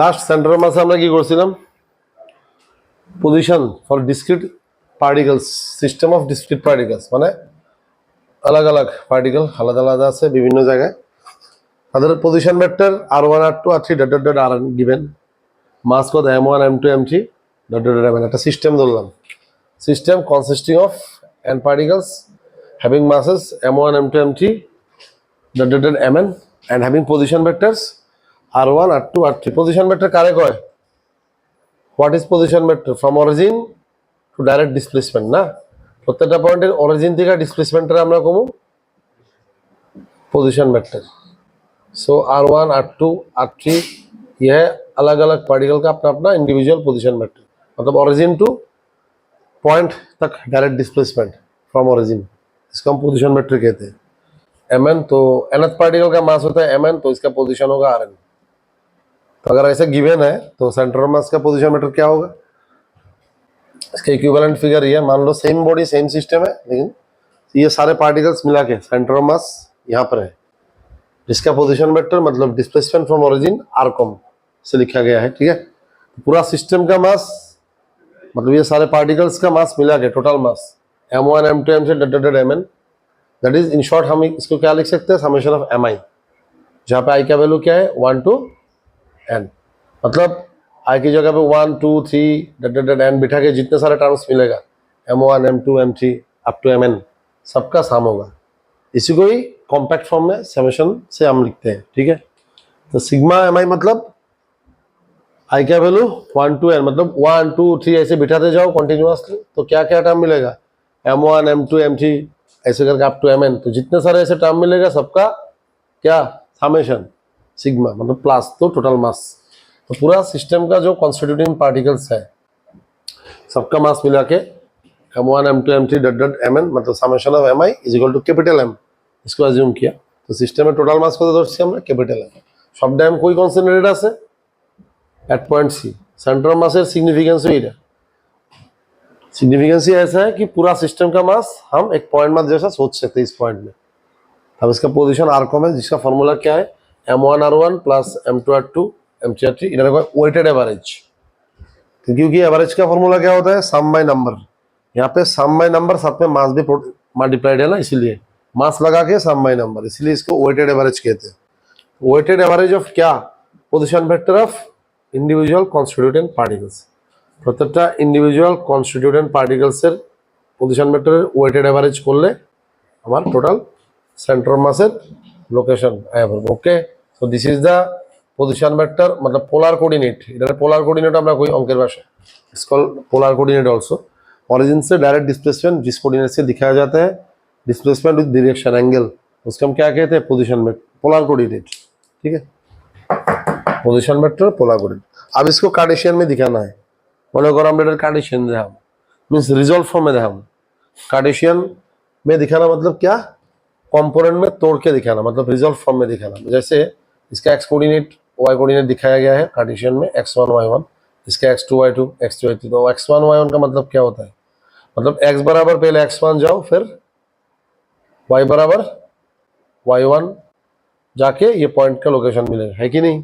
Last centre মাসে আমরা কি করছিলাম? Position for discrete particles, system of discrete particles, মানে আলাদা আলাদা পার্টিকল আলাদা আলাদা আছে বিভিন্ন জায়গায়, তাদের position vector r1 r2 r3 dot dot dot r given, mass কত m1 m2 m3 dot dot dot m, একটা সিস্টেম ধরলাম, system consisting of n particles having masses m1 m2 m3 dot dot dot mn and having position vectors r1 r2 r3. position vector কারে কয়? what is position vector? from origin to direct displacement, না? প্রত্যেকটা পয়েন্টের origin থেকে ডিসপ্লেসমেন্টের আমরা কমু position vector. सो r1 r2 r3 यह अलग अलग पार्टिकल का अपना अपना इंडिविजुअल पोजीशन वेक्टर, मतलब ओरिजिन टू पॉइंट तक डायरेक्ट डिस्प्लेसमेंट फ्रॉम ओरिजिन, इसको हम पोजीशन वेक्टर कहते हैं. mn, तो nth पार्टिकल का मास होता है mn, तो इसका पोजीशन होगा rn. तो अगर ऐसे गिवन है तो सेंटर मास का पोजीशन वेक्टर क्या होगा? इसका इक्विवेलेंट फिगर ये, मान लो सेम बॉडी सेम सिस्टम है, लेकिन ये सारे पार्टिकल्स मिला के सेंटर मास यहाँ पर है, जिसका पोजीशन वेक्टर मतलब डिस्प्लेसमेंट फ्रॉम ओरिजिन r से लिखा गया है. ठीक है, पूरा सिस्टम का मास मतलब ये सारे पार्टिकल्स का मास मिला के total mass m1 m2 m3 dot dot dot mn, that is in short हम इसको क्या लिख सकते हैं? समेशन ऑफ mi, जहाँ पे i का वैल्यू क्या है? 1 to n, मतलब i की जगह पे 1 2 3 डॉट डॉट डॉट n बिठा के जितने सारे टर्म्स मिलेगा m1 m2 m3 up to mn, सबका सम होगा. इसी को ही कॉम्पैक्ट फॉर्म में समेशन से हम लिखते हैं. ठीक है, तो सिग्मा mi मतलब i का वैल्यू 1 to n, मतलब 1 2 3 ऐसे बिठाते जाओ कंटिन्यूअसली, तो क्या क्या टर्म मिलेगा? m1 m2 m3 ऐसे करके अप टू mn, तो जितने सारे ऐसे टर्म मिलेगा सबका क्या? समेशन सिग्मा, मतलब प्लस तो टोटल मास. तो पूरा सिस्टम का जो कॉन्स्टिट्यूटिंग पार्टिकल्स है सबका मास मिला के m1 m2 m3 dot dot mn, मतलब summation of mi is equal to capital M, इसको अज्यूम किया. तो सिस्टम में टोटल मास कत ধরছি আমরা? Capital M. সব টাইম कोई কনসেন্ট্রেটেড আছে एट पॉइंट सी. सेंटर मासेर सिग्निफिकेंस এটা, सिग्निफिकेंस ऐसा है कि पूरा सिस्टम का मास हम एक पॉइंट मास जैसा सोच सकते हैं इस पॉइंट में. अब इसका पोजीशन r है, जिसका फॉर्मूला क्या है? m1 r1 plus m2 r2 m3 r3, इधर को वेटेड एवरेज, क्योंकि एवरेज का फॉर्मूला क्या होता है? सम बाय नंबर. यहाँ पे सम बाय नंबर साथ में मास भी मल्टीप्लाइड है ना, इसीलिए मास लगा के सम बाय नंबर, इसलिए इसको वेटेड एवरेज कहते हैं. वेटेड एवरेज ऑफ क्या? Position vector of individual constituent particles. প্রত্যেকটা ইন্ডিভিজুয়াল কনস্টিটিউয়েন্ট পার্টিকলসের পজিশন ভেক্টরের ওয়েটেড এভারেজ করলে আমার টোটাল সেন্টার মাসের লোকেশন আয়া পড়বে. Okay, so this is the position vector, मतलब পোলার কোঅর্ডিনেট. এটার পোলার কোঅর্ডিনেট আমরা কই अंकेर भाषा, it's called polar coordinate also. Origin से डायरेक्ट डिस्प्लेसमेंट जिस कोऑर्डिनेट से दिखाया जाता है, डिस्प्लेसमेंट विद डायरेक्शन एंगल, उसको हम क्या कहते हैं? Position vector, polar coordinate. ठीक है, पोजीशन वेक्टर पोलर कोऑर्डिनेट. अब इसको कार्टेशियन में दिखाना है. মনে করো আমরা এটা कार्टेशियन देखाम, मीन्स रिजॉल्व फॉर्म में देखाम. कार्टेशियन में दिखाना मतलब क्या? कंपोनेंट में तोड़ के दिखाना, मतलब रिजॉल्व फॉर्म में दिखाना. जैसे इसका एक्स कोऑर्डिनेट वाई कोऑर्डिनेट दिखाया गया है कार्टेशियन में x1 y1, इसका x2 y2 x2 y3. तो x1 y1 का मतलब क्या होता है? मतलब x बराबर पहले x1 जाओ, फिर y बराबर y1 जाके ये पॉइंट का लोकेशन मिलेगा, है कि नहीं?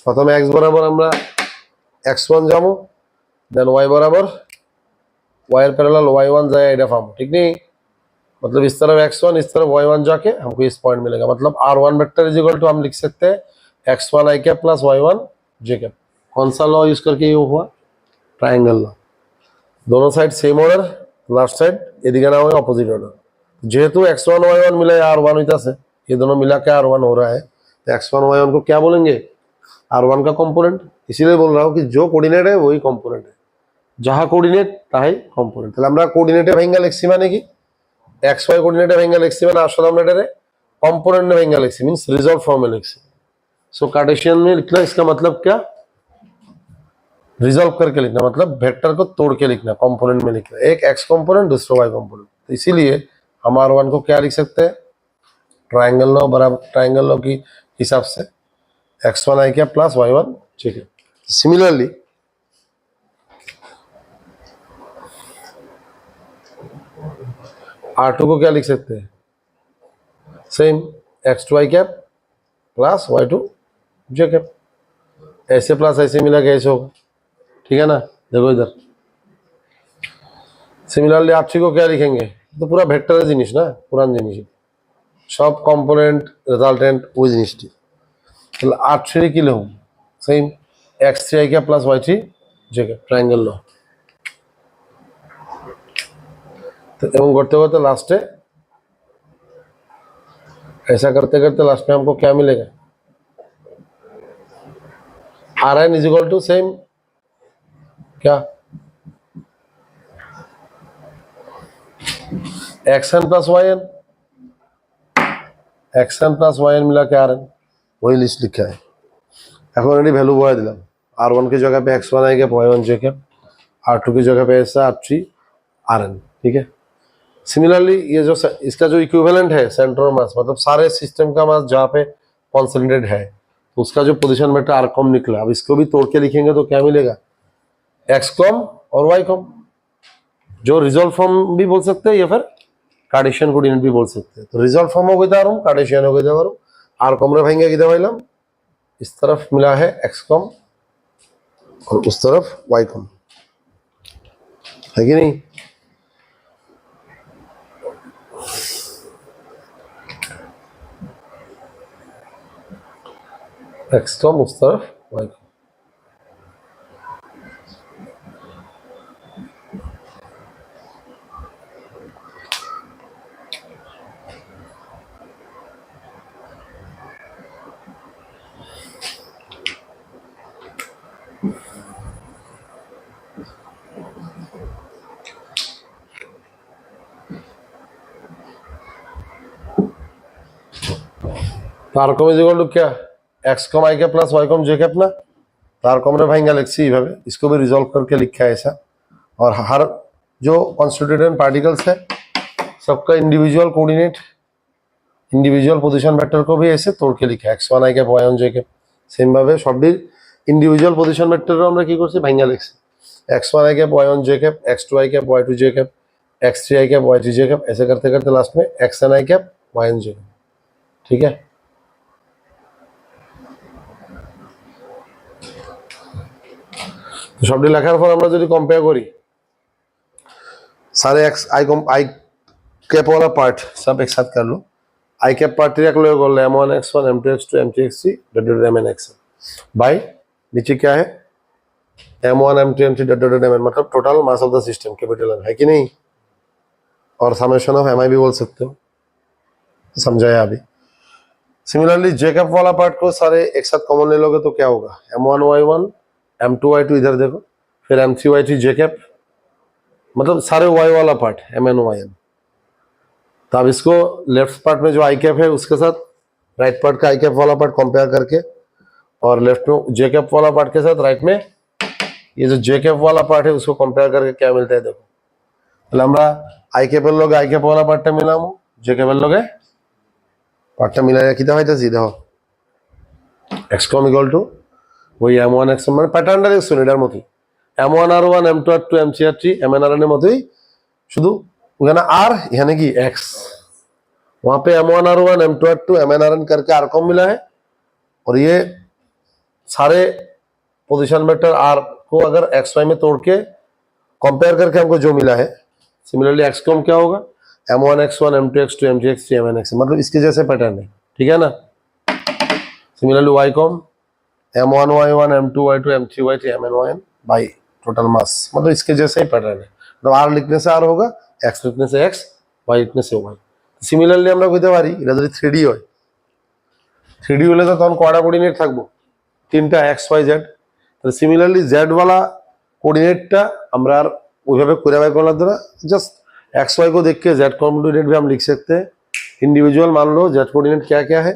प्रथम x बराबर আমরা x1 যাবো, देन y बराबर y एयर पैरेलल y1 जाए এটা পাবো, ঠিক নেই? मतलब इस तरफ x1 इस तरफ y1 जाके हमको इस पॉइंट मिलेगा. मतलब r1 vector is equal to हम लिख सकते हैं x1 i cap plus y1 j cap. कौन सा लॉ यूज करके ये हुआ? Triangle law. दोनों side same order, last side এদিকে না হয় অপোজিট ऑर्डर. যেহেতু x1 y1 मिला r1 হইতাছে, ये दोनों मिला के r1 हो रहा है, तो x1 y1 को क्या बोलेंगे? r1 का कंपोनेंट. इसीलिए बोल रहा हूँ कि जो कोऑर्डिनेट है वही कंपोनेंट है, जहाँ कोऑर्डिनेट ताही कंपोनेंट. তাহলে আমরা কোঅর্ডিনেটে ভাঙা লিখছি মানে কি? xy কোঅর্ডিনেটে ভাঙা লিখছি মানে আসলে আমরা এটারে कंपोनेंट में भांगा लिखছি, मींस रिजॉल्व फॉर्म में लिखছি. सो कार्टेशियन में लिखना, इसका मतलब क्या? रिजॉल्व करके लिखना, मतलब वेक्टर को तोड़ के लिखना, कंपोनेंट में लिखना. एक x कंपोनेंट दूसरा y कंपोनेंट. तो इसीलिए हम r1 को क्या लिख सकते हैं? ट्रायंगल लॉ बराबर ट्रायंगल लॉ की हिसाब से x1 i cap plus y1 j cap. Similarly r2 को क्या लिख सकते हैं? Same x2 i cap plus y2 Jacob, ऐसे प्लस ऐसे मिला के ऐसे होगा, ठीक है ना। देखो इधर सिमिलरली R3 को क्या लिखेंगे, तो पूरा वेक्टर जिनिस ना, पुरान जिनिस सब कम्पोनेंट रेजाल्टेंट ওই জিনিসটি, তাহলে R3 কি লিখব সেম x3 i क्या प्लस y3 j ट्रायंगल लो। तो एवं करते करते लास्ट है, ऐसा करते करते लास्ट में हमको क्या मिलेगा, Rn is equal to same क्या xn plus yn, xn plus yn मिला के Rn, वही लिस्ट लिखा है। এখন এটি ভ্যালু বসাই দিলাম, R1 की जगह पे x1 i cap y1 j cap, R2 की जगह पे ऐसा R3 Rn, ठीक है। सिमिलरली ये जो इसका जो इक्विवेलेंट है सेंटर ऑफ मास, मतलब सारे सिस्टम का मास जहाँ पे कॉन्सेंट्रेटेड है, तो उसका जो पोजीशन वेक्टर आर कॉम निकला, अब इसको भी तोड़ के लिखेंगे तो क्या मिलेगा, एक्स कॉम और वाई कॉम, जो रिजॉल्व फॉर्म भी बोल सकते हैं या फिर कार्टेशियन कोऑर्डिनेट भी बोल सकते हैं। तो रिजॉल्व फॉर्म हो गया था, कार्टेशियन हो गया था, आर कॉम रे भाई किधर भाईलाम, इस तरफ मिला है एक्स कॉम और उस तरफ वाई कॉम, है कि नहीं। एक्स कॉम उस तरफ Y com, R com is equal to क्या, X com I cap plus Y com J cap ना। तो आर कॉम रे भाई लिखी भावे, इसको भी रिजॉल्व करके लिखा है ऐसा। और हर जो कॉन्स्टिट्यूएंट पार्टिकल्स है सबका individual coordinate, individual position vector को भी ऐसे तोड़ के लिखा है, x1 i cap y1 j cap. Same Bhave somebody individual position vector আমরা কি করছি ভাঙা লিখছি, x1 i cap y1 j cap, x2 i cap y2 j cap, x3 i cap y3 j cap, ऐसे करते करते लास्ट में xn i cap yn j cap, ठीक है। तो सबडी লেখার পর আমরা যদি কম্পেয়ার করি सारे x i कैप वाला पार्ट सब एक साथ कर लो, आई कैप पार्ट रख लो, m1 x1 m2 x2 m3 x3 dot mn x by नीचे क्या है m1 m2 m3 dot mn, मतलब total mass of the system capital M है कि नहीं, और समेशन ऑफ mi भी बोल सकते हो, समझाया अभी। सिमिलरली जे कैप वाला पार्ट को सारे एक साथ कॉमन ले लोगे तो क्या होगा, m1 y1 m2 y2, इधर देखो, फिर m3 y3 जे कैप, मतलब सारे y वाला पार्ट mn yn। तो अब इसको लेफ्ट पार्ट में जो आई कैप है उसके साथ राइट पार्ट का आई कैप वाला पार्ट कंपेयर करके, और लेफ्ट में जे कैप वाला पार्ट के साथ राइट में ये जो जे कैप वाला पार्ट है उसको कंपेयर करके क्या मिलता है देखो। তাহলে আমরা आई कैप लोगे आई कैप वाला पार्टটা মিলামু, जे कैप लोगे पार्टটা মিলাই কি দেওয়া হইতাছে, দেখো x কম ইকুয়াল টু ওই m1 x মানে প্যাটার্নটা দেখছো এটার মতই, m1 r1 m2 r2 m3 r3 mn rn এর মতই, শুধু ওখানে r यानी कि x, वहां पे m1 r1 m2 r2 mn rn करके r कॉम मिला है, और ये सारे पोजीशन वेक्टर r को अगर xy में तोड़ के कंपेयर करके हमको जो मिला है, सिमिलरली x कॉम क्या होगा m1 x1 m2 x2 m3 x3 mn x, मतलब इसके जैसे पैटर्न है, ठीक है ना। Similarly y com m1 y1 m2 y2 m3 y3 mn yn by total mass, मतलब इसके जैसे ही पैटर्न है, मतलब r लिखने से r होगा, x लिखने से x, y लिखने से y। सिमिलरली আমরা কইতে পারি এটা যদি 3D হয়, 3D হলে তো তখন কয়টা কোঅর্ডিনেট থাকবো, তিনটা x y z। তো সিমিলারলি z वाला कोऑर्डिनेटটা আমরা আর ওইভাবে করে বাই করার দ্বারা जस्ट x y को देख के z कोऑर्डिनेट भी हम लिख सकते हैं। इंडिविजुअल मान लो z कोऑर्डिनेट क्या क्या है,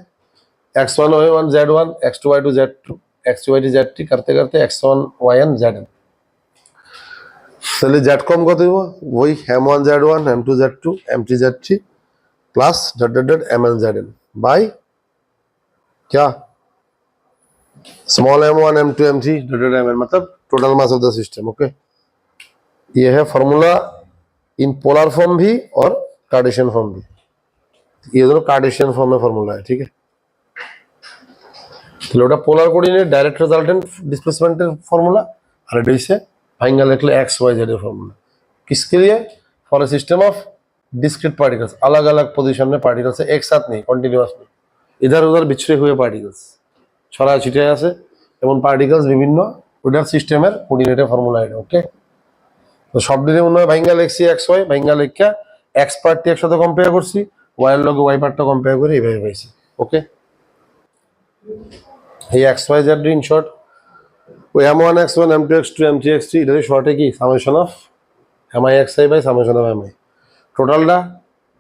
x1 y1 z1 x2 y2 z2 x3 y3 z3 करते करते x1 yn zn। তাহলে z কম কত দিব, वही m1 z1 m2 z2 m3 z3 plus dot dot dot mn zn by क्या small m1 m2 m3 dot dot mn, मतलब total mass of the system. Okay, ये है फॉर्मूला इन पोलर फॉर्म भी और Cartesian form भी, ये दोनों Cartesian form में फॉर्मूला है, ठीक है। তাহলে ওটা পোলার কোঅর্ডিনেট ডাইরেক্ট রেজাল্টেন্ট ডিসপ্লেসমেন্টের ফর্মুলা, আর এটা হচ্ছে ভাইঙ্গা লিখলে एक्स वाई जेड এর फॉर्मूला। किसके लिए? For a system of discrete particles, अलग अलग पोजीशन में पार्टिकल्स है, एक साथ नहीं, कंटिन्यूअस नहीं, इधर उधर बिछड़े हुए पार्टिकल्स ছড়া ছিটে আছে এমন পার্টিকলস বিভিন্ন ওটার সিস্টেমের কোঅর্ডিনেটের ফর্মুলা এটা। ওকে, তো সব দিকে মনে হয় ভাইঙ্গা লিখছি एक्स वाई, ভাইঙ্গা লেখা एक्स পার্টটি একসাথে কম্পেয়ার করছি, ওয়াই এর লগে ওয়াই পার্টটা কম্পেয়ার করে এইভাবে পাইছি। ওকে, এই X Y Z in short ওই m1 x1 m2 x2 m3 x3 এটার শর্টে কি summation of mi xi by summation of mi, টোটালটা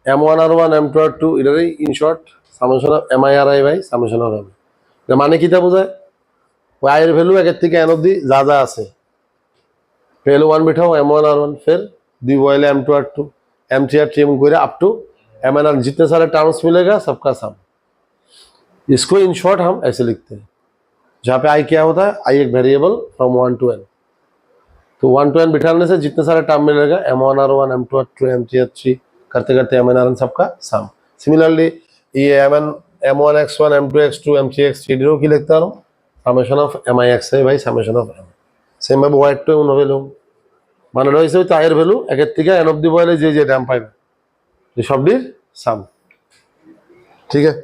m1 r1 m2 r2 এটারই in short summation of mi ri by summation of mi। এটা মানে কি তা বোঝায়? ওই i এর ভ্যালু একের থেকে n অবধি যা যা আছে पहले 1 बिठाओ m1 r1, फिर दी वॉइल m2 r2 m3 r3 m को अप टू mn r, जितने सारे टर्म्स मिलेगा सबका सम। इसको इन शॉर्ट हम ऐसे लिखते हैं, जहाँ पे आई क्या होता है, आई एक वेरिएबल फ्रॉम 1 to n, तो 1 to n बिठाने से जितने सारे टर्म मिलेगा m1 r1 m2 r2 m3 r3 करते करते mn rn सबका सम। सिमिलरली ये m1 x1 m2 x2 m3 x3 এটাও কি লিখতে পারো summation of mi xi by summation of m। Same ভাবে y টু এমন ভ্যালু মানে রয়েছে ওই তাইয়ের ভ্যালু একের থেকে n অবধি বলে যে যে টার্ম পাইবে এই সবটির সাম। ঠিক আছে,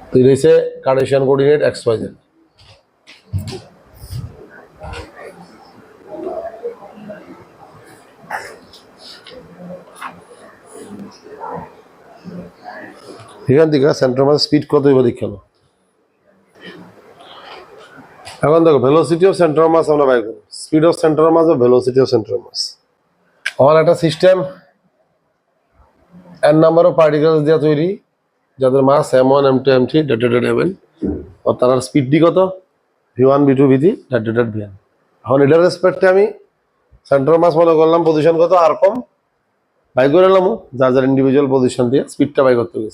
তো এই রয়েছে Cartesian coordinate X Y Z. এখান থেকে সেন্টার মাস স্পিড কত হইব দেখালো। এখন দেখো ভেলোসিটি অফ সেন্টার মাস আমরা বাই করব, স্পিড অফ সেন্টার মাস ও ভেলোসিটি অফ সেন্টার মাস। আমার একটা system n number of particles দিয়ে তৈরি যাদের mass m1 m2 m3 dot dot dot mn, আর তার স্পিড ডি কত v1 v2 v3 dot dot dot vn। এখন এটার রেসপেক্টে আমি সেন্টার মাস মনে করলাম পজিশন কত আর কম বাই করে নিলাম, যার যার इंडिविजुअल पोजीशन दिया स्पीड बाई करते हुए।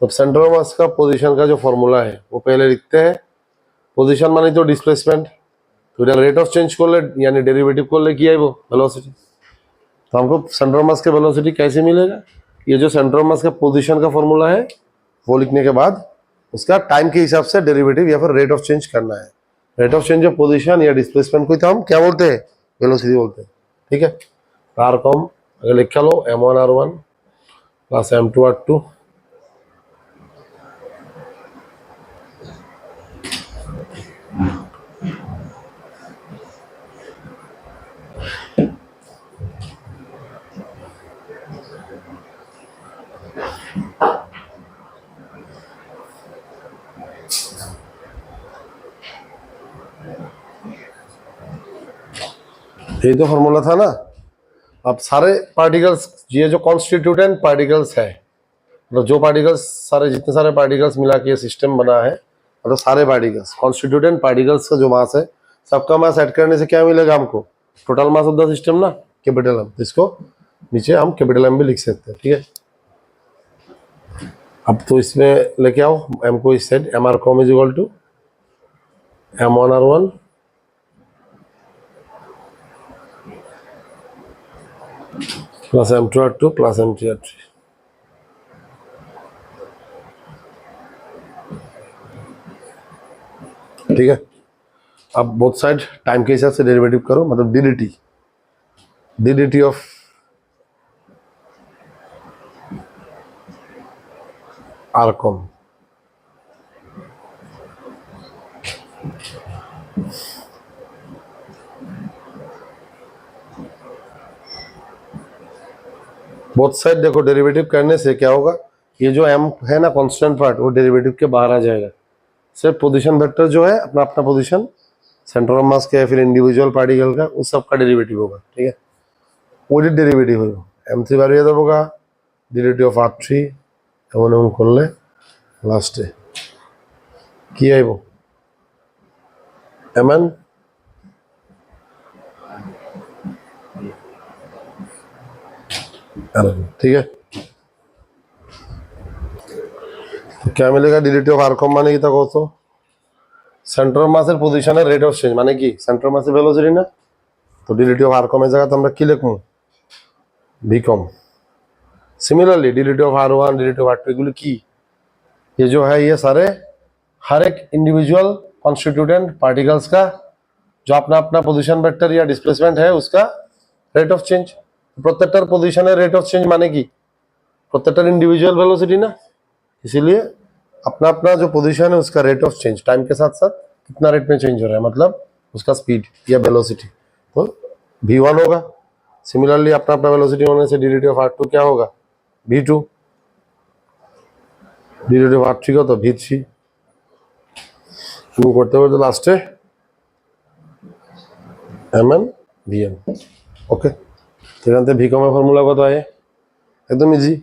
तो सेंटर मास का पोजीशन का जो फॉर्मूला है वो पहले लिखते हैं, पोजीशन माने तो डिस्प्लेसमेंट, तो इधर रेट ऑफ चेंज कर ले यानी डेरिवेटिव कर ले किया है वो वेलोसिटी। तो हमको सेंटर मास का वेलोसिटी कैसे मिलेगा, ये जो सेंटर मास का पोजीशन का फॉर्मूला है वो लिखने के बाद उसका टाइम के हिसाब से डेरिवेटिव या फिर रेट ऑफ चेंज करना है। Rate of change of position या डिस्प्लेसमेंट को तो हम क्या बोलते हैं, वेलोसिटी बोलते हैं। ठीक है, आर कम अगर लिखा लो m1 r1 plus m2 r2 यही तो फॉर्मूला था ना। अब सारे पार्टिकल्स ये जो कॉन्स्टिट्यूटेंट पार्टिकल्स है, मतलब जो पार्टिकल्स सारे जितने सारे पार्टिकल्स मिला के सिस्टम बना है, मतलब सारे पार्टिकल्स कॉन्स्टिट्यूटेंट पार्टिकल्स का जो मास है सबका मास ऐड करने से क्या मिलेगा हमको, total mass of the system ना, कैपिटल एम। तो इसको नीचे हम कैपिटल एम भी लिख सकते हैं। ठीक है, अब तो इसमें लेके आओ एम को इस side, M R com is equal to m1 r1 plus m2 r2 plus m3 r3। ठीक है, अब बोथ साइड टाइम के हिसाब से डेरिवेटिव करो, मतलब d of R com both side देखो डेरिवेटिव करने से क्या होगा, ये जो m है ना कांस्टेंट पार्ट वो डेरिवेटिव के बाहर आ जाएगा। सिर्फ पोजीशन वेक्टर जो है अपना अपना पोजीशन सेंटर ऑफ मास का या फिर इंडिविजुअल पार्टिकल का उस सब का डेरिवेटिव होगा। ठीक है, वो डेरिवेटिव होगा m3 बार ये होगा डेरिवेटिव ऑफ r3 एमन एमन कर ले लास्टे কি আইব mn ठीक है। तो क्या मिलेगा डिलिटी ऑफ आर कॉम माने কি তা কত, সেন্টার মাসের পজিশনের রেট অফ চেঞ্জ মানে কি সেন্টার মাসের ভেলোসিটি না, তো ডিলিটি অফ আর কম এর জায়গাতে আমরা কি লিখবো ভি কম। সিমিলারলি ডিলিটি অফ আর1 ডিলিটি অফ আর2 এগুলো কি ये जो है ये सारे हर एक इंडिविजुअल कॉन्स्टिट्यूटेंट पार्टिकल्स का जो अपना अपना पोजीशन वेक्टर या डिस्प्लेसमेंट है उसका रेट ऑफ चेंज। प्रत्येकটার पोजीशনের रेट ऑफ चेंज माने কি प्रत्येकটার इंडिविजुअल वेलोसिटी ना, इसीलिए अपना अपना जो पोजीशन है उसका रेट ऑफ चेंज टाइम के साथ साथ कितना रेट में चेंज हो रहा है, मतलब उसका स्पीड या वेलोसिटी, तो v1 होगा। सिमिलरली अपना अपना वेलोसिटी होने से डी ऑफ r2 क्या होगा, v2, डी ऑफ r3 কত v3, শুরু করতে করতে লাস্টে mn vn। ওকে, এখান থেকে v কমের ফর্মুলা কত হয়, একদম easy,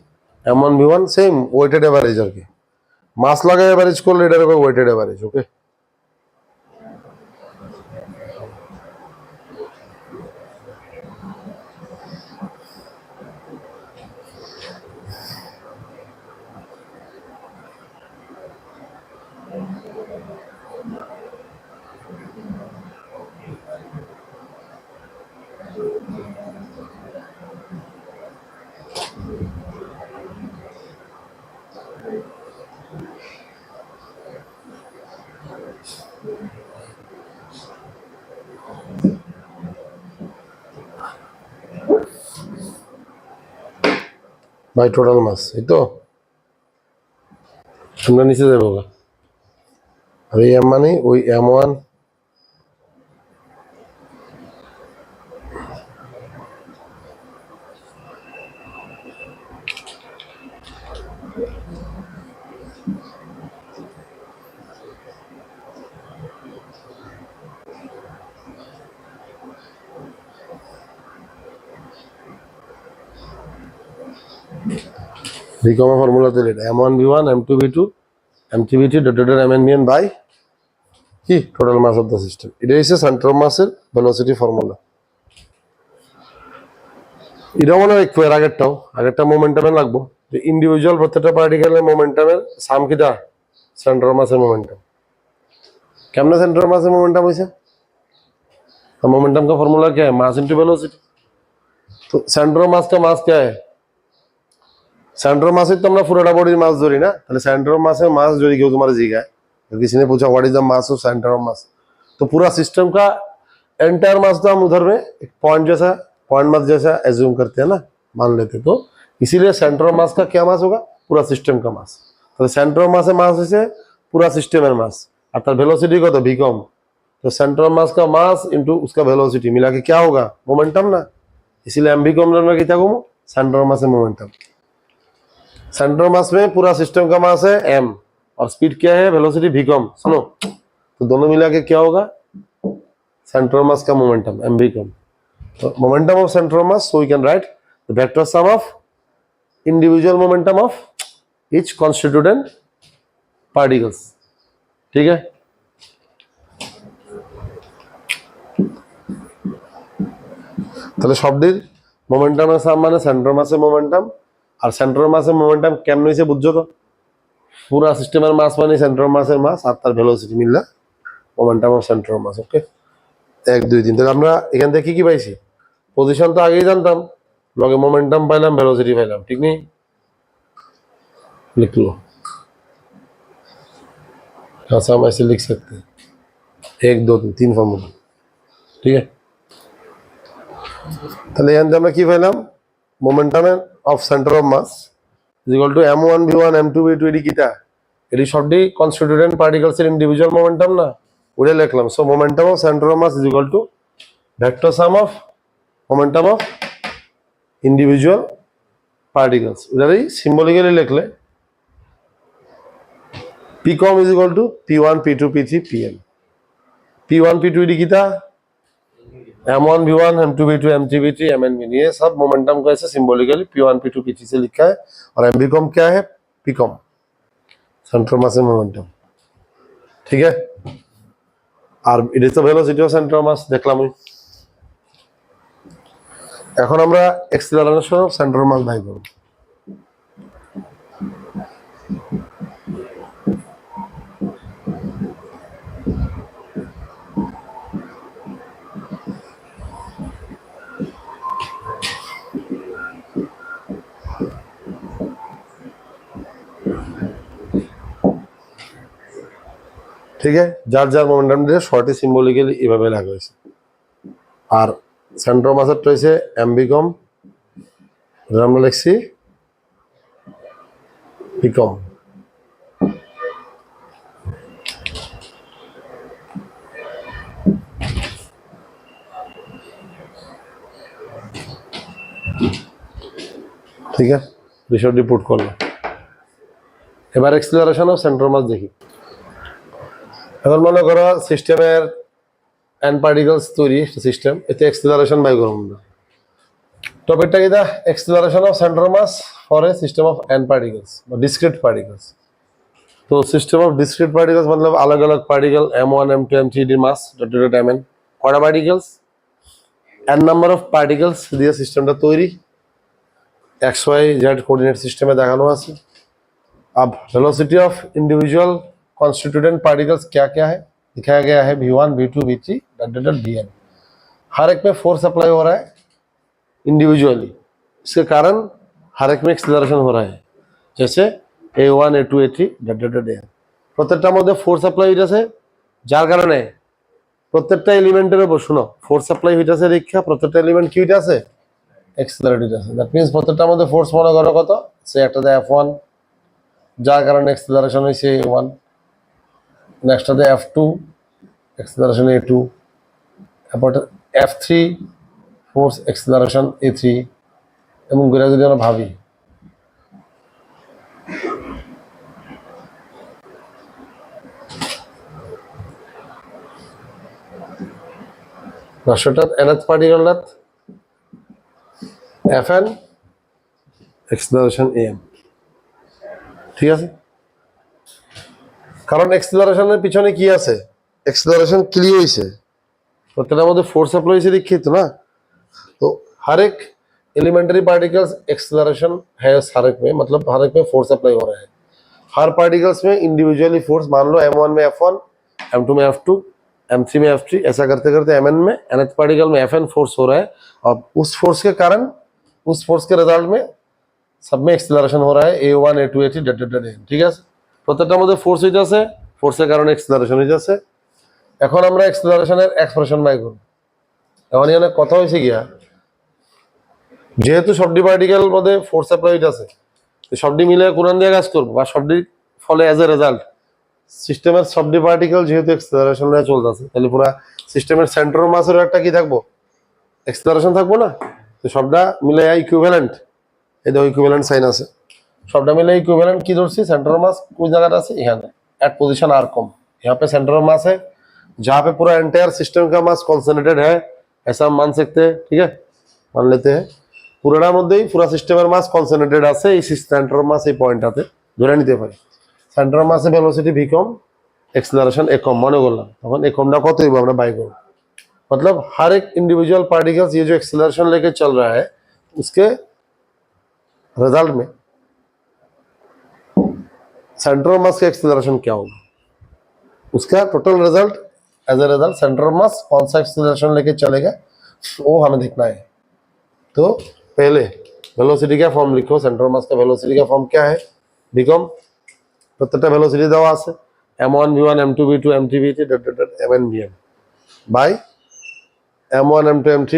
m1 v1 same weighted average আর কি, মাস লাগায় এভারেজ করলে এটার হবে weighted average. Okay, by total mass, এই তো আমরা নিচে যাবো। আর এই এম মানে ওই m1 v কমের ফর্মুলা দিলে m1 v1 m2 v2 m3 v3 dot mn vn by কি total mass of the system. এটা হচ্ছে সেন্টার অফ মাসের ভেলোসিটি ফর্মুলা। এটা মনে হয় একটু আগেরটা মোমেন্টামে লাগবো, যে ইন্ডিভিজুয়াল প্রত্যেকটা পার্টিকেলের মোমেন্টামের সাম কিটা সেন্টার অফ মাসের মোমেন্টাম। কেমনে सेंटर ऑफ मास में मोमेंटम होइছে, तो मोमेंटम का फॉर्मूला क्या है, मास इनटू वेलोसिटी। तो सेंटर ऑफ मास का मास क्या है, सेंटर ऑफ मास तो আমরা পুরোটা বডির মাস ধরি না, তাহলে सेंटर ऑफ मास में मास যদি কেউ তোমার জিজ্ঞাসা, किसी ने पूछा what is the mass of centre of मास, तो पूरा सिस्टम का एंटायर मास तो हम उधर में एक पॉइंट मास जैसा एज्यूम करते हैं ना, मान लेते, तो इसीलिए सेंटर ऑफ मास का क्या मास होगा, पूरा सिस्टम का मास। तो सेंटर ऑफ मास है मास से पूरा सिस्टम मास, अर्थात वेलोसिटी को तो v कम, तो सेंटर ऑफ मास का मास इनटू उसका वेलोसिटी मिला के क्या होगा, मोमेंटम ना, इसीलिए m v कम में क्या कहूँ, सेंटर ऑफ मास है मोमेंटम। सेंटर ऑफ मास में पूरा सिस्टम का मास है m और स्पीड क्या है, वेलोसिटी v कम। सुनो, तो दोनों मिला के क्या होगा, सेंटर ऑफ मास का मोमेंटम m v कम। तो momentum of centre of mass, so we can write the vector sum of individual momentum of each constituent particles. ठीक है, তাহলে শব্দের মোমেন্টামের সাম মানে সেন্টার মাসের মোমেন্টাম, আর সেন্টার মাসের মোমেন্টাম কেমন হয়েছে বুঝছো তো, পুরা সিস্টেমের মাস মানে সেন্টার মাসের মাস আর তার ভেলোসিটি মিললে momentum of centre mass. Okay, 1 2 3। তাহলে আমরা এখান থেকে কি পাইছি, পজিশন তো আগেই জানতাম, লগে মোমেন্টাম পাইলাম, ভেলোসিটি পাইলাম, ঠিক নেই, लिख लो, ऐसा हम ऐसे लिख सकते हैं 1 2 3 फॉर्मूला। ठीक है, তাহলে এখান থেকে আমরা কি পেলাম, momentum of centre of mass is equal to m1 v1 m2 v2, এটি কিটা, এটি সবটি কনস্টিটিউয়েন্ট পার্টিকলস এর ইন্ডিভিজুয়াল মোমেন্টাম না, ওটা লিখলাম। So momentum of centre of mass is equal to vector sum of momentum of individual particles, ওটাই symbolically লিখলে p com is equal to p1 p2 p3 pn। p1 p2 এটি কিটা, m1 v1 m2 v2 m3 v3 mn v, ये सब momentum को ऐसे symbolically p1 p2 p3 से लिखा है, और m v कॉम क्या है, p com centre mass momentum. ठीक है, আর এটা তো ভেলোসিটি অফ সেন্টার মাস দেখলাম। এখন আমরা এক্সিলারেশন অফ সেন্টার মাস বাই করব। ঠিক আছে, যার যার মোমেন্টাম দিয়ে শর্টে সিম্বলিক্যালি এভাবে লাগা হয়েছে। আর সেন্ট্রো মাসেরটা হয়েছে এমবিকম, আমরা লিখছি বিকম। ঠিক আছে, বিষয়টি পুট করলাম। এবার এক্সিলারেশন অফ সেন্ট্রো মাস দেখি। এখন মনে করো সিস্টেমের এন পার্টিকলস তৈরি সিস্টেম, এতে এক্সিলারেশন বাই করব আমরা। টপিকটা কি? The acceleration of centre mass for a system of n particles বা डिस्क्रीट पार्टिकल्स। तो सिस्टम ऑफ डिस्क्रीट पार्टिकल्स मतलब अलग अलग पार्टिकल m1 m2 m3 डी मास डॉट डॉट mn কয়টা particles, n number of particles দিয়ে সিস্টেমটা তৈরি, x Y z coordinate system में देखानो আছে। अब velocity of individual constituent particles क्या क्या है दिखाया गया है v1 v2 v3 dot dot vn। हर एक में फोर्स अप्लाई हो रहा है इंडिविजुअली, इसके कारण हर एक में एक्सेलरेशन हो रहा है, जैसे a1 a2 a3 dot dot an। প্রত্যেকটার মধ্যে ফোর্স অ্যাপ্লাই হইতাছে, যার কারণে প্রত্যেকটা এলিমেন্টের উপর শুনো ফোর্স অ্যাপ্লাই হইতাছে, দীক্ষা প্রত্যেকটা এলিমেন্ট কি হইতাছে एक्सेलरेट হইতাছে। দ্যাট মিন্স প্রত্যেকটার মধ্যে ফোর্স মনে করো কত, সে একটাতে f1, যার কারণে एक्सेलरेशन হইছে a1, নেক্সটটাতে f2 एक्सेलरेशन a2, তারপর f3 ফোর্স एक्सेलरेशन a3, এবং ঘুরে যদি আমরা ভাবি রাশিটার nth পার্টিকেলটার fn एक्सेलरेशन am। ঠিক আছে, কারণ एक्सेलरेशনের পিছনে কি আছে, एक्सेलरेशन ক্লিয়ার হইছে, প্রত্যেকটার মধ্যে ফোর্স অ্যাপ্লাই হইছে দীক্ষিত না। तो हर एक एलिमेंटरी पार्टिकल्स एक्सेलरेशन है हर एक में, मतलब हर एक में फोर्स अप्लाई हो रहा है। हर पार्टिकल्स में इंडिविजुअली फोर्स, मान लो m1 में f1, m2 में f2, m3 में f3, ऐसा करते करते mn में nth पार्टिकल में fn फोर्स हो रहा है, और उस फोर्स के कारण उस फोर्स के रिजल्ट में सब में एक्सेलरेशन हो रहा है a1 a2 a3 dot dot an। ঠিক আছে, প্রত্যেকটার মধ্যে ফোর্স হইতাছে, ফোর্সের কারণে এক্সেলারেশন হইতাছে। এখন আমরা এক্সেলারেশনের এক্সপ্রেশন বাই করব। এখন এখানে কথা হইছে গিয়া, যেহেতু সবটি পার্টিকেল মধ্যে ফোর্স অ্যাপ্লাই হইতাছে, সবটি মিলে কোরআন দিয়ে কাজ করবো, বা সবটি ফলে অ্যাজ এ রেজাল্ট সিস্টেমের সবটি পার্টিকেল যেহেতু এক্সেলারেশন নিয়ে চলতেছে, তাহলে পুরো সিস্টেমের সেন্টার মাসের একটা কি থাকবো, এক্সেলারেশন থাকবো না। তো সবটা মিলে ইকুইভ্যালেন্ট, এই দেখো ইকুইভ্যালেন্ট সাইন আছে, সবটা मिले इक्विवेलेंट की ধরছি, सेंटर ऑफ मास कुछ जगह আছে এখানে एट पोजीशन r कम, यहाँ पे सेंटर ऑफ मास है जहाँ पे पूरा एंटायर सिस्टम का मास कॉन्सेंट्रेटेड है, ऐसा हम मान सकते हैं। ठीक है, मान लेते हैं পুরোটার মধ্যেই পুরো সিস্টেমের মাস কনসেন্ট্রেটেড আছে, এই সেন্টার অফ মাস এই পয়েন্টটাতে ধরে নিতে পারি। সেন্টার অফ মাসে velocity v come, acceleration a कम মনে করলাম, তখন a कम কত হইব আমরা বাই করব। मतलब हर एक इंडिविजुअल पार्टिकल्स ये जो एक्सेलरेशन लेके चल रहा है, उसके रिजल्ट में सेंटर ऑफ मास का एक्सेलरेशन क्या होगा, उसका total result as a result centre of mass कौन सा एक्सेलरेशन लेके चलेगा वो हमें देखना है। तो पहले वेलोसिटी का फॉर्म लिखो, सेंटर ऑफ मास का वेलोसिटी का फॉर्म क्या है, बिकम प्रत्येकটা वेलोसिटी দেওয়া আছে m1 v1 m2 v2 m3 v3 dot dot dot mn vn by m1 m2 m3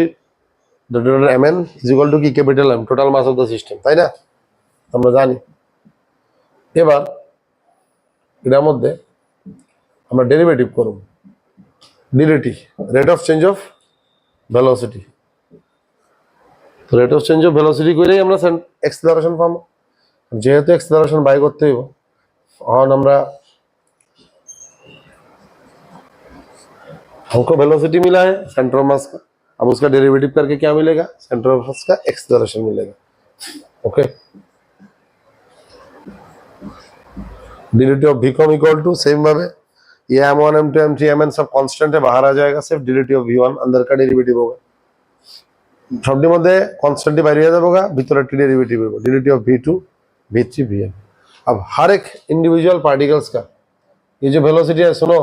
dot dot mn is equal to কি, capital M, total mass of the system, তাই না, আমরা জানি। এবার এর মধ্যে আমরা ডেরিভেটিভ করব, ডিডি rate of change of velocity. তো rate of change of velocity করেই আমরা एक्सेलरेशन পাবো, যেহেতু एक्सेलरेशन বাই করতে হইব। এখন আমরা हमको वेलोसिटी मिला है सेंटर ऑफ मास का, अब उसका डेरिवेटिव करके क्या मिलेगा, सेंटर ऑफ मास का एक्सेलरेशन मिलेगा। ओके, डिलिटी of v com equal to same भावे ये m1 m2 m3 mn सब कांस्टेंट है, बाहर आ जाएगा, सिर्फ डिलिटी ऑफ v1 अंदर का डेरिवेटिव होगा, সবটির মধ্যে কনস্ট্যান্টই বাইরে হয়ে যাবেगा, ভিতরে টি डेरिवेटिव होगा, डिलिटी ऑफ v2 v3 vn। अब हर एक इंडिविजुअल पार्टिकल्स का ये जो वेलोसिटी है, सुनो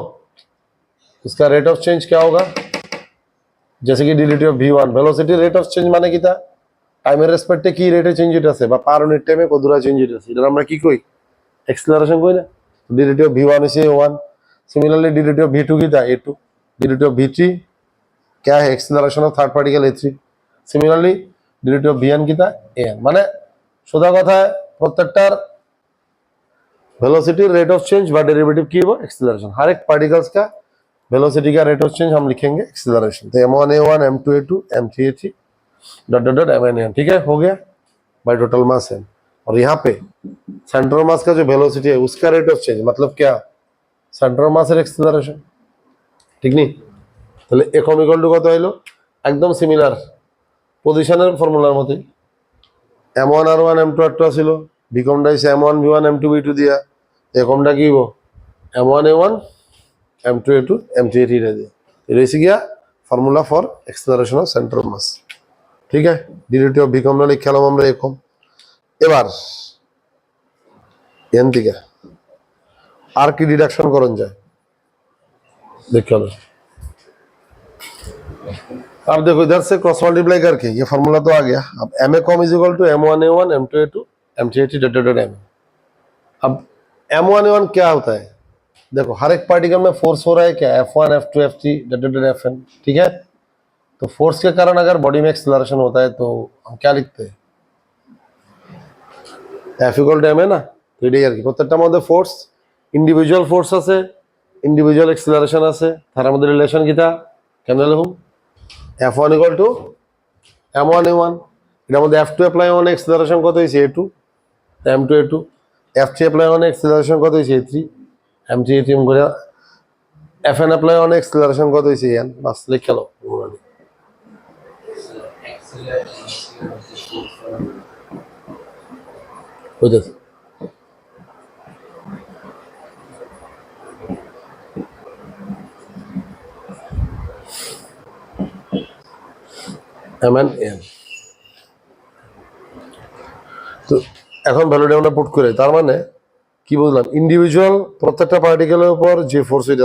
उसका रेट ऑफ चेंज क्या होगा, जैसे कि डिलिटी of v1 velocity rate of change মানে কি, তা টাইমের রেসপেক্টে কি রেটে চেঞ্জ হইতাছে বা পার ইউনিট টাইমে কতটা চেঞ্জ হইতাছে, এটা আমরা কি কই, एक्सेलरेशन কই না। ডিলিটি of v1 is a1, similarly d of v2 की था a2, डी ऑफ v3 क्या है acceleration of third particle a3, similarly d of vn की था an। মানে সোজা কথা প্রত্যেকটার वेलोसिटी रेट ऑफ चेंज व डेरिवेटिव की वो एक्सेलरेशन, हर एक पार्टिकल्स का वेलोसिटी का रेट ऑफ चेंज हम लिखेंगे एक्सेलरेशन। तो m1a1 m2a2 m3a3 dot dot dot mn, ठीक है, हो गया बाय टोटल मास m। और यहाँ पे सेंटर मास का जो वेलोसिटी है उसका रेट ऑफ चेंज मतलब क्या, सेंटर मास এর एक्सेलरेशन, ঠিক নেই? তাহলে একম ইকুয়াল টু কত হলো, একদম সিমিলার পজিশনের ফর্মুলার মতই। m1 r1 m2 r2 ছিল, বিকমটা হইছে m1 v1 m2 v2 দিয়া, একমটা কি হইব m1 a1 m2 a2 m3 a3 রে দিয়ে। এটা হইছে গিয়া formula for acceleration of centre of mass, ঠিক আছে। ডিরিভেটিভ অফ বিকম না লিখলাম আমরা একম। এবার এন থেকে আর কি ডিডাকশন করন যায় देखो। अब देखो इधर से क्रॉस मल्टीप्लाई करके ये फॉर्मूला तो आ गया। अब M A com is equal to m1a1 m2a2 m3a3 dot dot m। अब m1a1 क्या होता है, देखो हर एक पार्टिकल में फोर्स हो रहा है क्या, f1 f2 f3 dot dot fn, ठीक है। तो फोर्स के कारण अगर बॉडी में एक्सेलरेशन होता है तो हम क्या लिखते हैं, f इक्वल टू m है ना। तो এটাই আর কি, প্রত্যেকটার মধ্যে ফোর্স ইন্ডিভিজুয়াল ফোর্স আছে, ইন্ডিভিজুয়াল এক্সেলারেশন আছে, তার মধ্যে রিলেশন কিটা কেমন লিখুম, f1 equal to m1 a1, এটার মধ্যে f2 অ্যাপ্লাই অন এক্সেলারেশন কত হইছে a2 m2 a2, f3 apply on acceleration কত হইছে a3 m3 a3 করে, fn অ্যাপ্লাই অন এক্সেলারেশন কত হইছে n, বাস লিখে নাও বুঝেছ। mn n তো এখন ভ্যালুটা আমরা পুট করে, তার মানে কি বুঝলাম, इंडिविजुअल प्रत्येक पार्टिकल के ऊपर जो फोर्स है,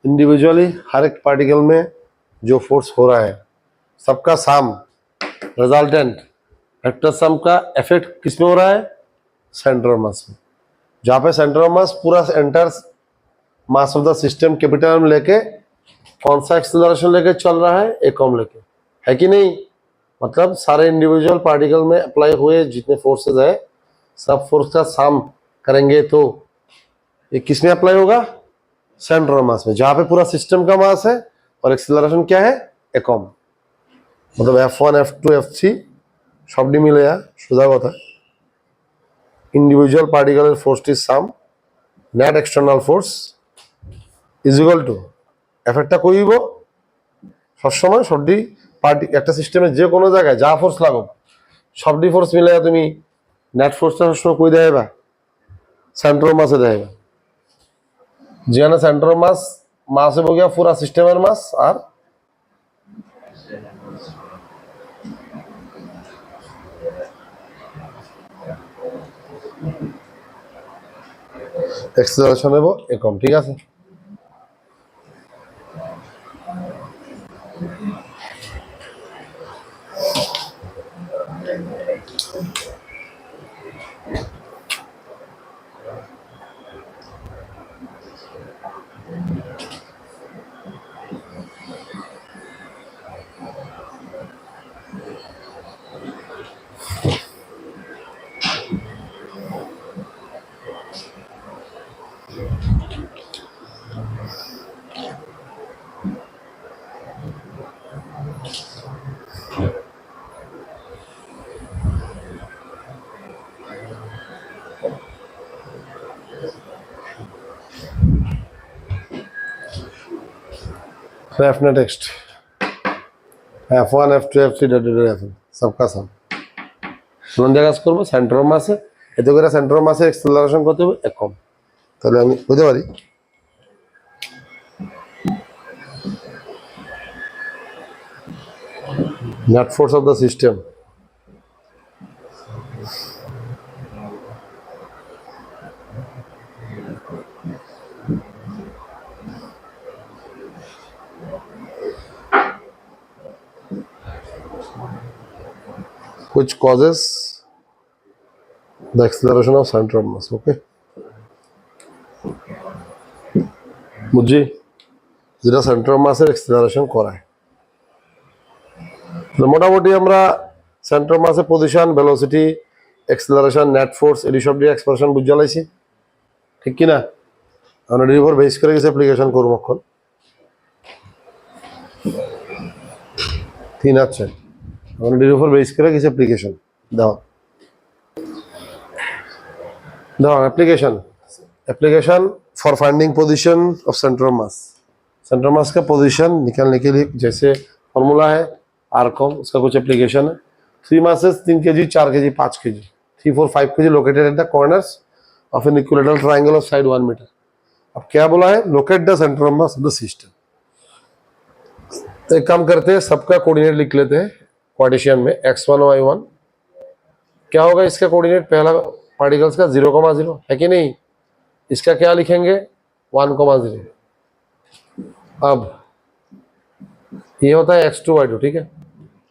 इंडिविजुअली हर एक पार्टिकल में जो फोर्स हो रहा है सबका सम रिजल्टेंट वेक्टर सम का इफेक्ट किसमें हो रहा है, सेंटर ऑफ मास में। जहाँ पे सेंटर ऑफ मास पूरा entire mass of the system capital में लेके कौन सा एक्सेलरेशन लेके चल रहा है, एकम लेके, है कि नहीं। मतलब सारे इंडिविजुअल पार्टिकल में अप्लाई हुए जितने फोर्सेस है सब फोर्स का सम करेंगे तो ये किस में अप्लाई होगा, सेंटर ऑफ मास में, जहाँ पे पूरा सिस्टम का मास है और एक्सेलरेशन क्या है, एकम। मतलब f1 f2 f3 সবটি মিলে সোজা কথা ইন্ডিভিজুয়াল পার্টিকেলের ফোর্সটির sum net external force is equal to এফেক্টটা কইব সবসময় সবটি পার্টি একটা সিস্টেমের যে কোনো জায়গায় যা ফোর্স লাগুক সবটি ফোর্স মিলে তুমি নেট ফোর্সটা সবসময় কই দেবা, সেন্ট্রাল মাসে দেবা, যেখানে সেন্ট্রাল মাস হবে গিয়া পুরা সিস্টেমের মাস আর एक्सेलरेशन है वो एकम, ठीक है। F next f1 f2 f3 fn सबका सम কোন জায়গা কাজ করব, সেন্টার অফ মাসে, এতে করে সেন্টার অফ মাসের एक्सेलरेशन কত হবে, একম। তাহলে আমি বুঝতে পারি net force of the system which causes the acceleration of center of mass, okay। বুঝছি, যেটা সেন্টার অফ মাসের এক্সেলারেশন করায়। মোটামুটি আমরা সেন্টার অফ মাসের position, velocity, acceleration, net force এটি সব দিয়ে এক্সপ্রেশন বুঝে লাইছি, ঠিক কিনা? আমরা এর উপর বেস করে কিছু অ্যাপ্লিকেশন করবো এখন। তিন আছে, আমরা এর উপর বেস করে কিছু অ্যাপ্লিকেশন দাও দাও application for finding position of centre of mass. Centre of मास का पोजीशन निकालने के लिए जैसे फॉर्मूला है आरकॉम, उसका कुछ एप्लीकेशन है। 3 masses 3 kg, 4 kg, 5 kg, 3, 4, 5 kg located at the corners of an equilateral triangle of side 1 metre. अब क्या बोला है? Locate the centre of mass of the system. एक काम करते हैं, सबका कोऑर्डिनेट लिख लेते हैं कार्टेशियन में, x1 y1। क्या होगा इसका कोऑर्डिनेट? पहला पार्टिकल्स का 0,0 है कि नहीं, इसका क्या लिखेंगे? 1,0। अब ये होता है x2 y2, ठीक है।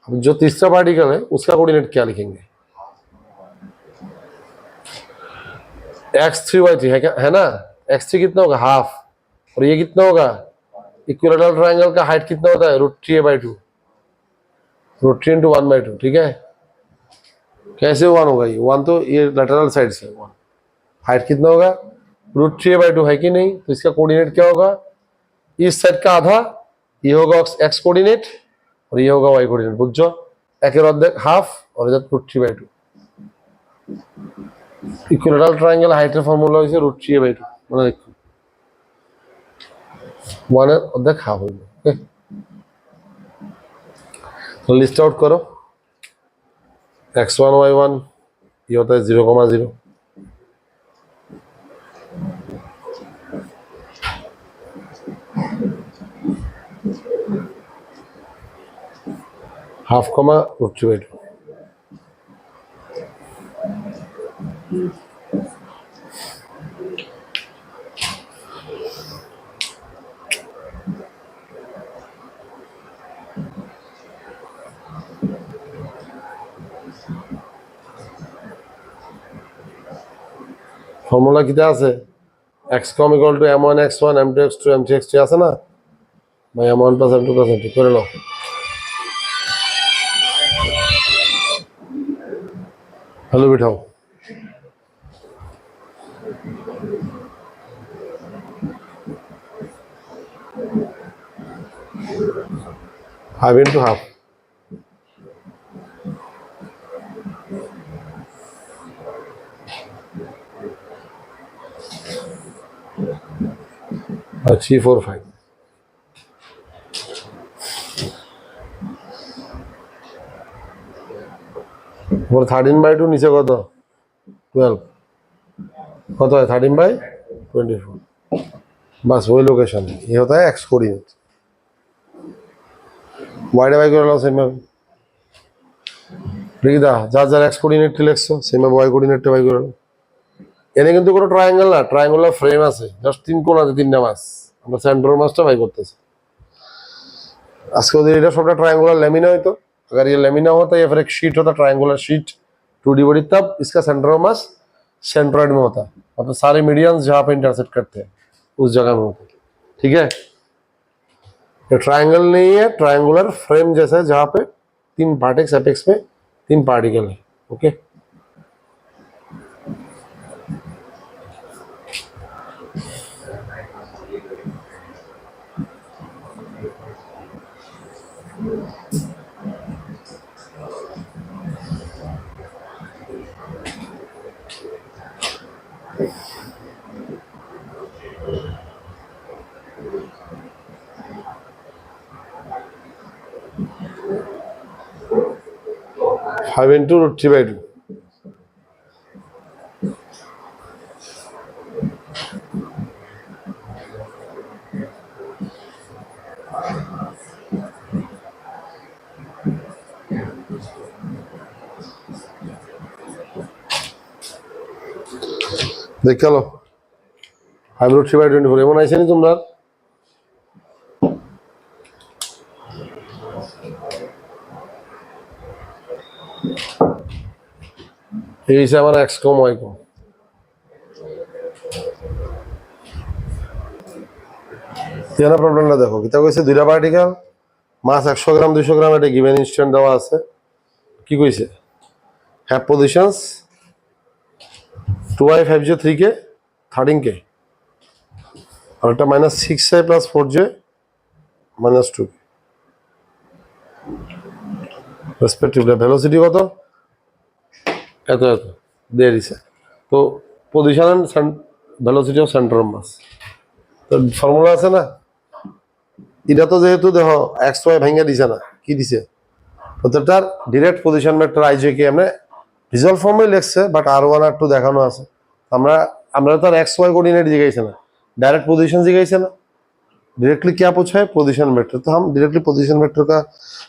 अब जो तीसरा पार्टिकल है उसका कोऑर्डिनेट क्या लिखेंगे? x3 y3 है क्या, है ना। x3 कितना होगा? हाफ। और ये कितना होगा? इक्विलेटरल ट्रायंगल का हाइट कितना होता है? √3a/2, √3 × 1/2, ठीक है। कैसे 1 होगा? ये 1 तो ये लेटरल साइड से 1, हाइट कितना होगा? √3a/2 है कि नहीं। तो इसका कोऑर्डिनेट क्या होगा? इस साइड का आधा, ये होगा x कोऑर्डिनेट और ये होगा y कोऑर्डिनेट। बुझो, एकेर अर्धेक हाफ और इधर √3/2। इक्विलेटरल ट्रायंगल हाइटेर फर्मुला হইছে √3a/2, মনে রাখো। 1 এর অর্ধেক হাফ হইবে। ওকে, तो लिस्ट आउट करो। x1 y1 ये होता है 0,0, हाफ कमा √3/2। फर्मुला कितना আছে? x com = m1 x1 m2 x2 m3 x3 আছে না ভাই? m1 + m2 + m3 করে নাও। हेलो बिठाओ। हाफ इंटू हाफ, और 3, 4, 5। और 13/2 नीचे कत? 12। कत है 13/24? बस वही लोकेशन है। ये होता है एक्स कोऑर्डिनेट। वाई बाई कर लो सेम लिख दा, যার যার एक्स কোঅর্ডিনেট লিখছো সেম ভাবে y কোঅর্ডিনেটটা বাই করে নাও। এনে কিন্তু কোনো ট্রায়াঙ্গেল না, ট্রায়াঙ্গুলার ফ্রেম আছে, জাস্ট 3 কোণ আছে, 3টা মাস। আমরা সেন্টার মাসটা বাই করতেছি আজকে। যদি এটা সবটা ट्रायंगुलर लेमिना হইতো, अगर ये लेमिना होता या फिर एक शीट होता ट्रायंगुलर शीट 2D बॉडी, तब इसका सेंटर ऑफ मास सेंट्रॉइड में होता, मतलब सारे मीडियंस जहाँ पे इंटरसेक्ट करते हैं उस जगह में होते, ठीक है। ये ट्रायंगल नहीं है, ट्रायंगुलर फ्रेम जैसा है जहाँ पे 3 वर्टेक्स एपेक्स में 3 पार्टिकल है। Okay, five into √3/2। देख लो 5√3/24 এমন আইছে নি তোমরা? এই হিসাবে আমার x কম y কম। এখানে প্রবলেমটা দেখো কিতা কইছে দুইটা পার্টিকেল মাস 100 গ্রাম 200 গ্রাম এটা গিভেন ইনস্ট্যান্ট দেওয়া আছে কি কইছে have positions 2i 5j 3k 13k আর এটা -6i + 4j -2k respectively velocity কত এত এত দিয়ে দিছে তো position and velocity of centre of mass তো ফর্মুলা আছে না এটা তো যেহেতু দেখো এক্স ওয়াই ভাঙা দিছে না কি দিছে প্রত্যেকটার ডিরেক্ট পজিশন ভেক্টর আইজে কে আমরা রিজলভ ফর্মে লিখছে বাট r1 r2 দেখানো আছে আমরা আমরা তো আর এক্স ওয়াই कोऑर्डिनेट জিগাইছে না डायरेक्ट पोजीशन जिगाइसे ना डायरेक्टली क्या पूछा है पोजीशन वेक्टर तो हम डायरेक्टली पोजीशन वेक्टर का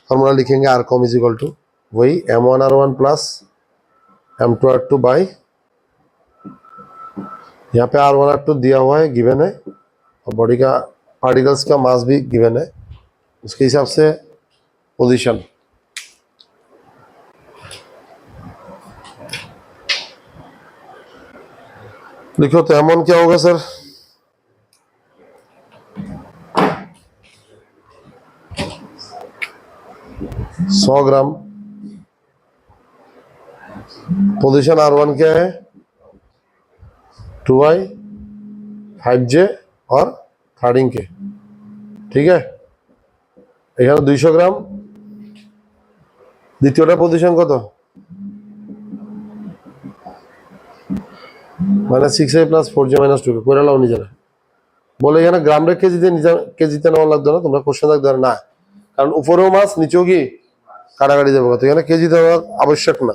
फॉर्मूला लिखेंगे r com is equal to वही m1 r1 plus m2 r2 by यहाँ पे r1 r2 दिया हुआ है गिवन है और बॉडी का पार्टिकल्स का मास भी गिवन है उसके हिसाब से पोजीशन लिखो तो m1 क्या होगा सर 100 ग्राम पोजीशन r1 क्या है 2i 5j और 13k ठीक है এখানে 200 গ্রাম দ্বিতীয়টা পজিশন কত -6i + 4j - 2k করে লাও নিজেরা বলে এখানে গ্রাম রে কেজিতে নেওয়া লাগতো না তোমরা কোশ্চেন রাখতে না কারণ উপরেও মাছ নিচেও কি কাটাকাটি যাবে তো এখানে কেজি দেওয়া আবশ্যক না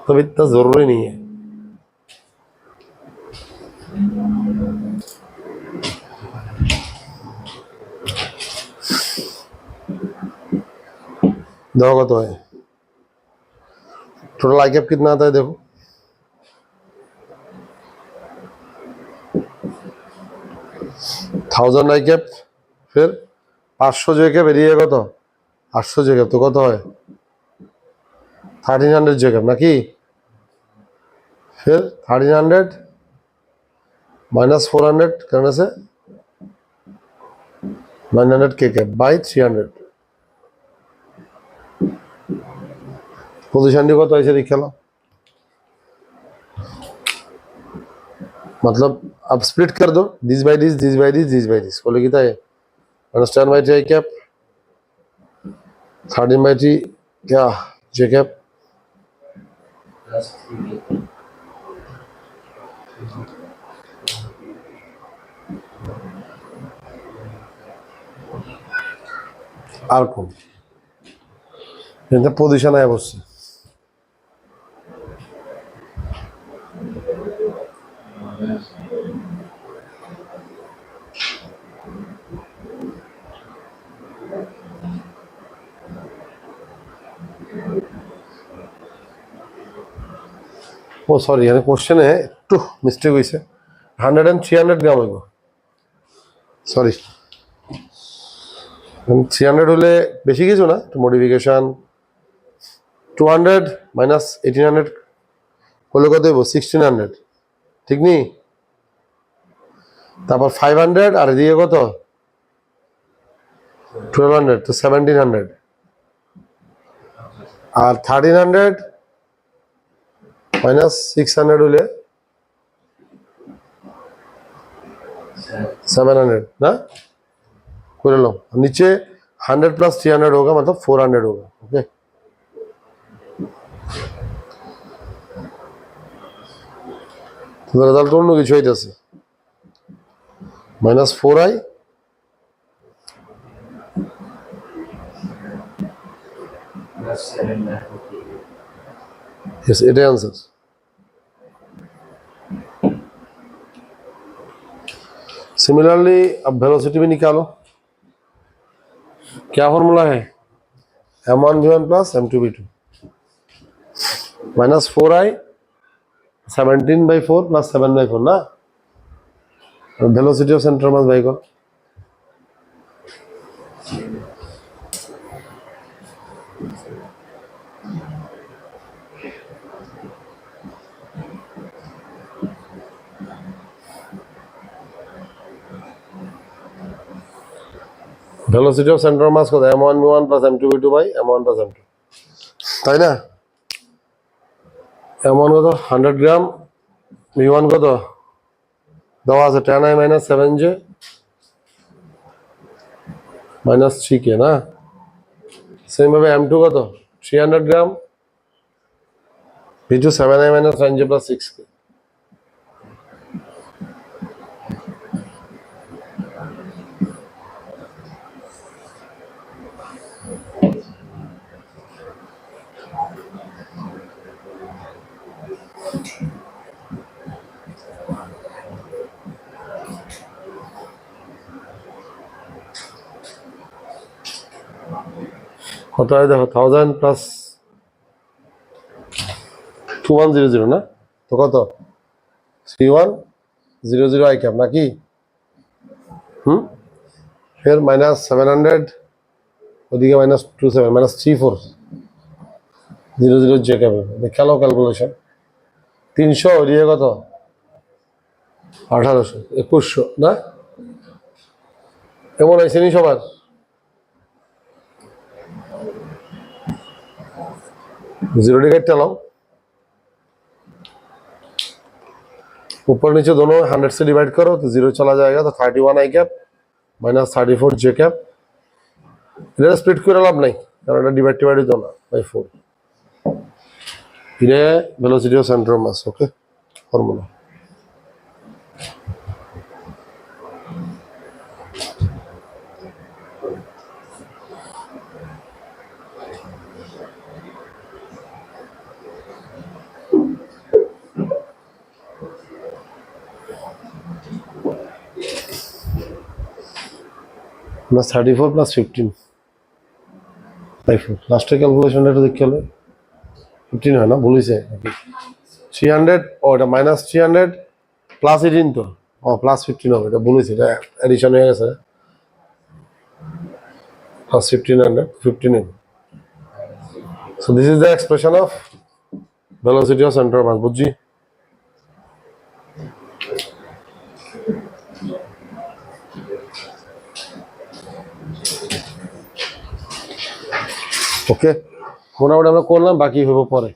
তবে তা জরুরি नहीं है देखो तो है टोटल आई कैप कितना आता है देखो 1000 आई कैप फिर 500 जे कैप एरिया कत 800 जे कैप तो कत है 1300 जे कैप ना कि फिर 1300 -400 करने से 900 के कैप बाई 300 पोजीशन डी कत ऐसे लिख लो मतलब अब स्प्लिट कर दो this by this this by this this by this बोले कितना है -10/3 आई कैप 13/3 क्या जे कैप আর কম এটা পজিশন আয় বসছে ओ सॉरी यानी क्वेश्चन है टू मिस्टेक हुई से 100 and 300 গ্রাম হইব সরি 300 হলে বেশি কিছু না মডিফিকেশন 200 মাইনাস 1800 হলে কত হইব 1600 ঠিক নি তারপর 500 আর এদিকে কত 1200 তো 1700 আর 1300 माइनस 600 হলে 700 ना कर लो नीचे 100 + 300 होगा मतलब 400 होगा ओके तो रिजल्ट অন্য কিছু হইতাছে -4i yes it answer similarly अब वेलोसिटी भी निकालो क्या फॉर्मूला है m1 v1 + m2 v2 -4i 17/4 + 7/4 ना वेलोसिटी ऑफ सेंटर मास बाई करो velocity of centre of mass কত m1 v1 plus m2 v2 by m1 plus m2, তাই না? m1 কত 100 গ্রাম, v1 কত দেওয়া আছে 10i minus 7j minus 3k না। সেম ভাবে m2 কত 300 গ্রাম, v2 7i minus 9j plus 6k। কত হয় দেখো 1000 প্লাস 2100 না, তো কত 3100 আই ক্যাপ নাকি? ফের মাইনাস 700, ওদিকে মাইনাস 27 মাইনাস 3400 জে ক্যাপে দেখে লো ক্যালকুলেশন। 300 ওদিকে কত 1800 2100 না, এমন আইসেনি সবার? जीरो डिवाइड चलाओ, ऊपर नीचे दोनों 100 से डिवाइड करो तो जीरो चला जाएगा, तो 31 आई कैप माइनस 34 जे कैप। इधर स्प्लिट করে লাভ নাই কারণ এটা ডিভাইড ডিভাইড হতো না বাই 4। এটা velocity of centre of mass, okay formula. Plus 34 plus 15 by 4 last ক্যালকুলেশনটা একটু দেখতে হলো 15 হয় না, ভুল হয়েছে 300 ও এটা মাইনাস 300 প্লাস 18 তো, ও প্লাস 15 হবে, এটা ভুল হয়েছে, এটা এডিশন হয়ে গেছে plus 1500 so this is the expression of velocity of center of mass, বুঝছি? ওকে মোটামুটি আমরা করলাম, বাকি হইব পরে।